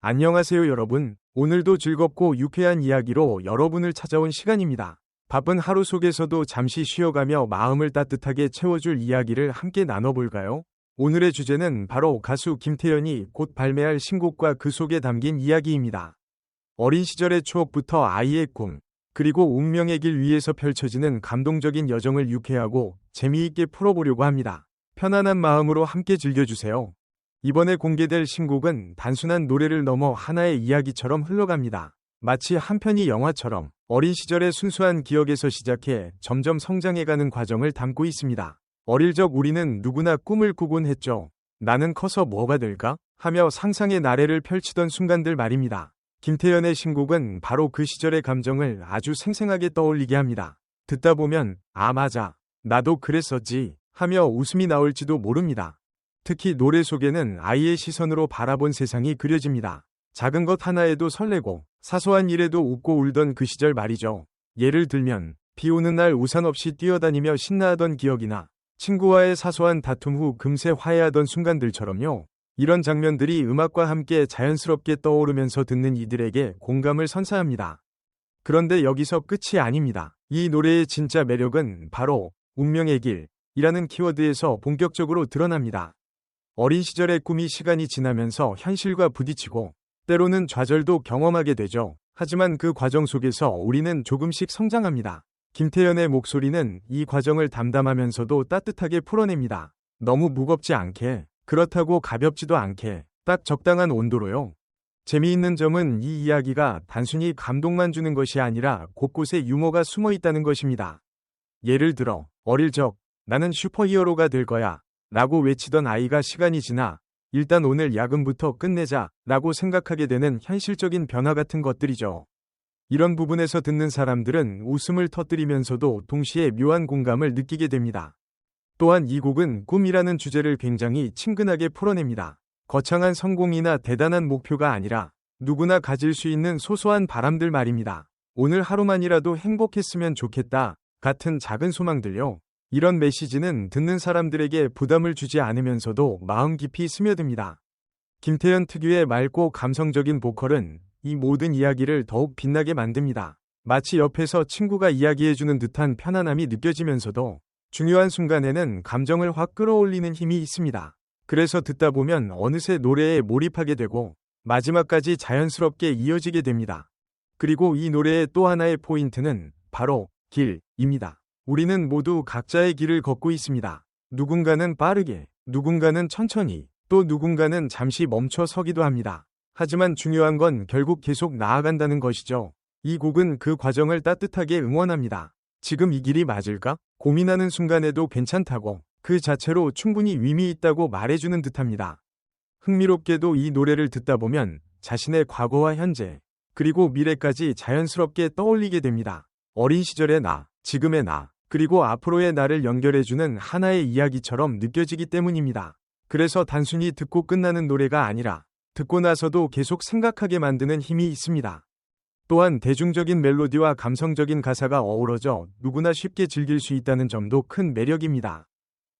안녕하세요 여러분. 오늘도 즐겁고 유쾌한 이야기로 여러분을 찾아온 시간입니다. 바쁜 하루 속에서도 잠시 쉬어가며 마음을 따뜻하게 채워줄 이야기를 함께 나눠볼까요? 오늘의 주제는 바로 가수 김태연이 곧 발매할 신곡과 그 속에 담긴 이야기입니다. 어린 시절의 추억부터 아이의 꿈, 그리고 운명의 길 위에서 펼쳐지는 감동적인 여정을 유쾌하고 재미있게 풀어보려고 합니다. 편안한 마음으로 함께 즐겨주세요. 이번에 공개될 신곡은 단순한 노래를 넘어 하나의 이야기처럼 흘러갑니다. 마치 한 편의 영화처럼 어린 시절의 순수한 기억에서 시작해 점점 성장해가는 과정을 담고 있습니다. 어릴 적 우리는 누구나 꿈을 꾸곤 했죠. 나는 커서 뭐가 될까? 하며 상상의 나래를 펼치던 순간들 말입니다. 김태연의 신곡은 바로 그 시절의 감정을 아주 생생하게 떠올리게 합니다. 듣다 보면 아 맞아, 나도 그랬었지 하며 웃음이 나올지도 모릅니다. 특히 노래 속에는 아이의 시선으로 바라본 세상이 그려집니다. 작은 것 하나에도 설레고 사소한 일에도 웃고 울던 그 시절 말이죠. 예를 들면 비 오는 날 우산 없이 뛰어다니며 신나하던 기억이나 친구와의 사소한 다툼 후 금세 화해하던 순간들처럼요. 이런 장면들이 음악과 함께 자연스럽게 떠오르면서 듣는 이들에게 공감을 선사합니다. 그런데 여기서 끝이 아닙니다. 이 노래의 진짜 매력은 바로 운명의 길이라는 키워드에서 본격적으로 드러납니다. 어린 시절의 꿈이 시간이 지나면서 현실과 부딪히고 때로는 좌절도 경험하게 되죠. 하지만 그 과정 속에서 우리는 조금씩 성장합니다. 김태연의 목소리는 이 과정을 담담하면서도 따뜻하게 풀어냅니다. 너무 무겁지 않게, 그렇다고 가볍지도 않게, 딱 적당한 온도로요. 재미있는 점은 이 이야기가 단순히 감동만 주는 것이 아니라 곳곳에 유머가 숨어 있다는 것입니다. 예를 들어 어릴 적 나는 슈퍼히어로가 될 거야 라고 외치던 아이가 시간이 지나 일단 오늘 야근부터 끝내자 라고 생각하게 되는 현실적인 변화 같은 것들이죠. 이런 부분에서 듣는 사람들은 웃음을 터뜨리면서도 동시에 묘한 공감을 느끼게 됩니다. 또한 이 곡은 꿈이라는 주제를 굉장히 친근하게 풀어냅니다. 거창한 성공이나 대단한 목표가 아니라 누구나 가질 수 있는 소소한 바람들 말입니다. 오늘 하루만이라도 행복했으면 좋겠다 같은 작은 소망들요. 이런 메시지는 듣는 사람들에게 부담을 주지 않으면서도 마음 깊이 스며듭니다. 김태연 특유의 맑고 감성적인 보컬은 이 모든 이야기를 더욱 빛나게 만듭니다. 마치 옆에서 친구가 이야기해주는 듯한 편안함이 느껴지면서도 중요한 순간에는 감정을 확 끌어올리는 힘이 있습니다. 그래서 듣다 보면 어느새 노래에 몰입하게 되고 마지막까지 자연스럽게 이어지게 됩니다. 그리고 이 노래의 또 하나의 포인트는 바로 길입니다. 우리는 모두 각자의 길을 걷고 있습니다. 누군가는 빠르게, 누군가는 천천히, 또 누군가는 잠시 멈춰 서기도 합니다. 하지만 중요한 건 결국 계속 나아간다는 것이죠. 이 곡은 그 과정을 따뜻하게 응원합니다. 지금 이 길이 맞을까? 고민하는 순간에도 괜찮다고, 그 자체로 충분히 의미 있다고 말해주는 듯합니다. 흥미롭게도 이 노래를 듣다 보면 자신의 과거와 현재, 그리고 미래까지 자연스럽게 떠올리게 됩니다. 어린 시절의 나, 지금의 나, 그리고 앞으로의 나를 연결해주는 하나의 이야기처럼 느껴지기 때문입니다. 그래서 단순히 듣고 끝나는 노래가 아니라 듣고 나서도 계속 생각하게 만드는 힘이 있습니다. 또한 대중적인 멜로디와 감성적인 가사가 어우러져 누구나 쉽게 즐길 수 있다는 점도 큰 매력입니다.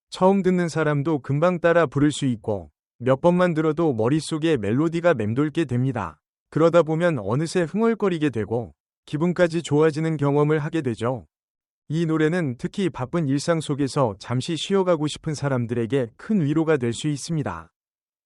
처음 듣는 사람도 금방 따라 부를 수 있고 몇 번만 들어도 머릿속에 멜로디가 맴돌게 됩니다. 그러다 보면 어느새 흥얼거리게 되고 기분까지 좋아지는 경험을 하게 되죠. 이 노래는 특히 바쁜 일상 속에서 잠시 쉬어가고 싶은 사람들에게 큰 위로가 될 수 있습니다.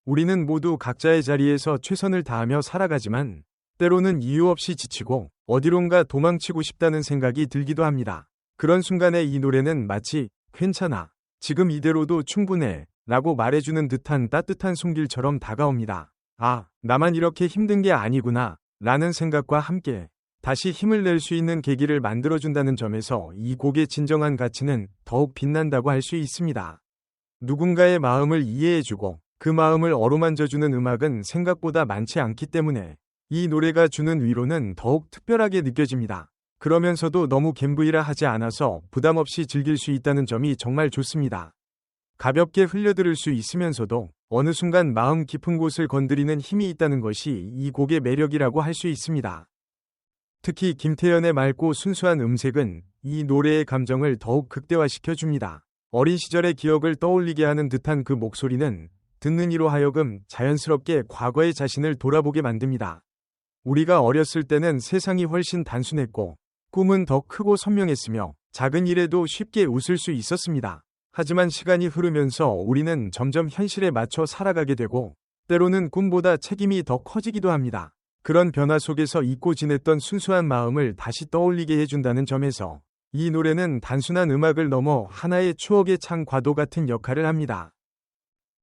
우리는 모두 각자의 자리에서 최선을 다하며 살아가지만 때로는 이유 없이 지치고 어디론가 도망치고 싶다는 생각이 들기도 합니다. 그런 순간에 이 노래는 마치 괜찮아, 지금 이대로도 충분해 라고 말해주는 듯한 따뜻한 손길처럼 다가옵니다. 아, 나만 이렇게 힘든 게 아니구나 라는 생각과 함께 다시 힘을 낼 수 있는 계기를 만들어준다는 점에서 이 곡의 진정한 가치는 더욱 빛난다고 할 수 있습니다. 누군가의 마음을 이해해주고 그 마음을 어루만져주는 음악은 생각보다 많지 않기 때문에 이 노래가 주는 위로는 더욱 특별하게 느껴집니다. 그러면서도 너무 갬브이라 하지 않아서 부담 없이 즐길 수 있다는 점이 정말 좋습니다. 가볍게 흘려들을 수 있으면서도 어느 순간 마음 깊은 곳을 건드리는 힘이 있다는 것이 이 곡의 매력이라고 할 수 있습니다. 특히 김태연의 맑고 순수한 음색은 이 노래의 감정을 더욱 극대화시켜 줍니다. 어린 시절의 기억을 떠올리게 하는 듯한 그 목소리는 듣는 이로 하여금 자연스럽게 과거의 자신을 돌아보게 만듭니다. 우리가 어렸을 때는 세상이 훨씬 단순했고 꿈은 더 크고 선명했으며 작은 일에도 쉽게 웃을 수 있었습니다. 하지만 시간이 흐르면서 우리는 점점 현실에 맞춰 살아가게 되고 때로는 꿈보다 책임이 더 커지기도 합니다. 그런 변화 속에서 잊고 지냈던 순수한 마음을 다시 떠올리게 해준다는 점에서 이 노래는 단순한 음악을 넘어 하나의 추억의 창 과도 같은 역할을 합니다.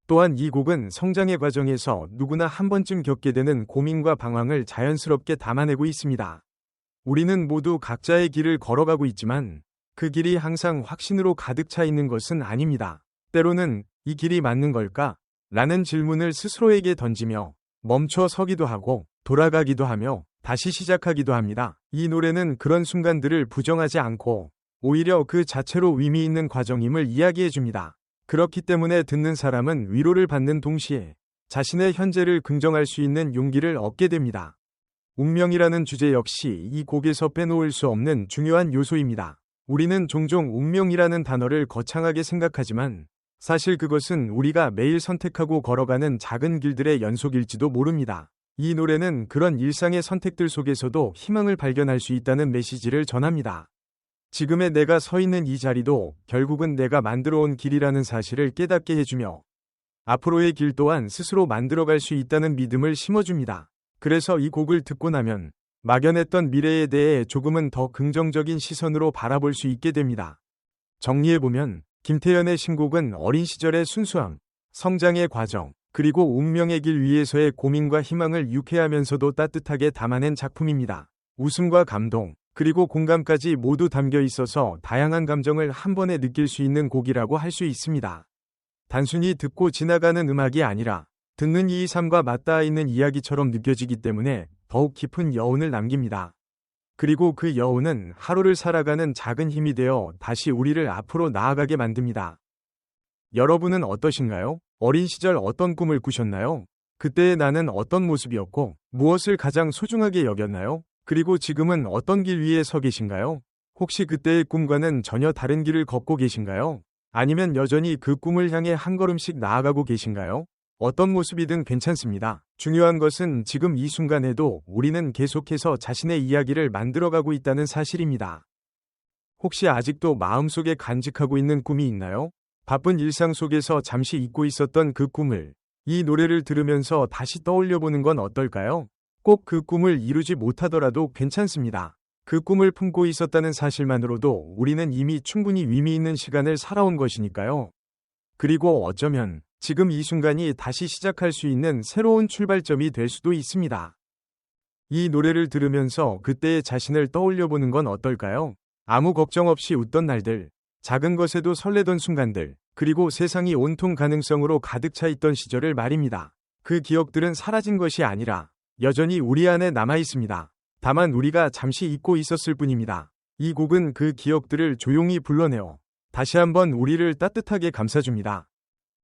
또한 이 곡은 성장의 과정에서 누구나 한 번쯤 겪게 되는 고민과 방황을 자연스럽게 담아내고 있습니다. 우리는 모두 각자의 길을 걸어가고 있지만 그 길이 항상 확신으로 가득 차 있는 것은 아닙니다. 때로는 이 길이 맞는 걸까? 라는 질문을 스스로에게 던지며 멈춰 서기도 하고 돌아가기도 하며 다시 시작하기도 합니다. 이 노래는 그런 순간들을 부정하지 않고 오히려 그 자체로 의미 있는 과정임을 이야기해 줍니다. 그렇기 때문에 듣는 사람은 위로를 받는 동시에 자신의 현재를 긍정할 수 있는 용기를 얻게 됩니다. 운명이라는 주제 역시 이 곡에서 빼놓을 수 없는 중요한 요소입니다. 우리는 종종 운명이라는 단어를 거창하게 생각하지만 사실 그것은 우리가 매일 선택하고 걸어가는 작은 길들의 연속일지도 모릅니다. 이 노래는 그런 일상의 선택들 속에서도 희망을 발견할 수 있다는 메시지를 전합니다. 지금의 내가 서 있는 이 자리도 결국은 내가 만들어 온 길이라는 사실을 깨닫게 해주며 앞으로의 길 또한 스스로 만들어갈 수 있다는 믿음을 심어줍니다. 그래서 이 곡을 듣고 나면 막연했던 미래에 대해 조금은 더 긍정적인 시선으로 바라볼 수 있게 됩니다. 정리해보면 김태연의 신곡은 어린 시절의 순수함, 성장의 과정, 그리고 운명의 길 위에서의 고민과 희망을 유쾌하면서도 따뜻하게 담아낸 작품입니다. 웃음과 감동, 그리고 공감까지 모두 담겨 있어서 다양한 감정을 한 번에 느낄 수 있는 곡이라고 할 수 있습니다. 단순히 듣고 지나가는 음악이 아니라 듣는 이의 삶과 맞닿아 있는 이야기처럼 느껴지기 때문에 더욱 깊은 여운을 남깁니다. 그리고 그 여운은 하루를 살아가는 작은 힘이 되어 다시 우리를 앞으로 나아가게 만듭니다. 여러분은 어떠신가요? 어린 시절 어떤 꿈을 꾸셨나요? 그때의 나는 어떤 모습이었고 무엇을 가장 소중하게 여겼나요? 그리고 지금은 어떤 길 위에 서 계신가요? 혹시 그때의 꿈과는 전혀 다른 길을 걷고 계신가요? 아니면 여전히 그 꿈을 향해 한 걸음씩 나아가고 계신가요? 어떤 모습이든 괜찮습니다. 중요한 것은 지금 이 순간에도 우리는 계속해서 자신의 이야기를 만들어가고 있다는 사실입니다. 혹시 아직도 마음속에 간직하고 있는 꿈이 있나요? 바쁜 일상 속에서 잠시 잊고 있었던 그 꿈을 이 노래를 들으면서 다시 떠올려보는 건 어떨까요? 꼭 그 꿈을 이루지 못하더라도 괜찮습니다. 그 꿈을 품고 있었다는 사실만으로도 우리는 이미 충분히 의미 있는 시간을 살아온 것이니까요. 그리고 어쩌면 지금 이 순간이 다시 시작할 수 있는 새로운 출발점이 될 수도 있습니다. 이 노래를 들으면서 그때의 자신을 떠올려보는 건 어떨까요? 아무 걱정 없이 웃던 날들, 작은 것에도 설레던 순간들, 그리고 세상이 온통 가능성으로 가득 차 있던 시절을 말입니다. 그 기억들은 사라진 것이 아니라 여전히 우리 안에 남아 있습니다. 다만 우리가 잠시 잊고 있었을 뿐입니다. 이 곡은 그 기억들을 조용히 불러내어 다시 한번 우리를 따뜻하게 감싸줍니다.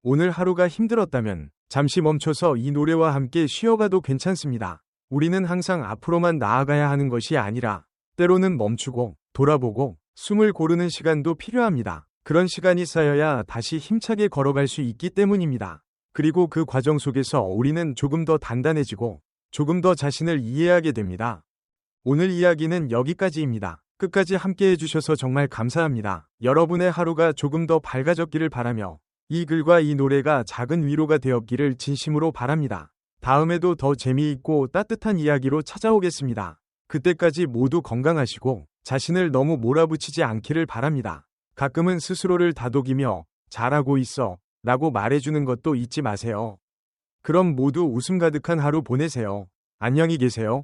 오늘 하루가 힘들었다면 잠시 멈춰서 이 노래와 함께 쉬어가도 괜찮습니다. 우리는 항상 앞으로만 나아가야 하는 것이 아니라 때로는 멈추고 돌아보고 숨을 고르는 시간도 필요합니다. 그런 시간이 쌓여야 다시 힘차게 걸어갈 수 있기 때문입니다. 그리고 그 과정 속에서 우리는 조금 더 단단해지고 조금 더 자신을 이해하게 됩니다. 오늘 이야기는 여기까지입니다. 끝까지 함께 해주셔서 정말 감사합니다. 여러분의 하루가 조금 더 밝아졌기를 바라며 이 글과 이 노래가 작은 위로가 되었기를 진심으로 바랍니다. 다음에도 더 재미있고 따뜻한 이야기로 찾아오겠습니다. 그때까지 모두 건강하시고 자신을 너무 몰아붙이지 않기를 바랍니다. 가끔은 스스로를 다독이며 잘하고 있어 라고 말해주는 것도 잊지 마세요. 그럼 모두 웃음 가득한 하루 보내세요. 안녕히 계세요.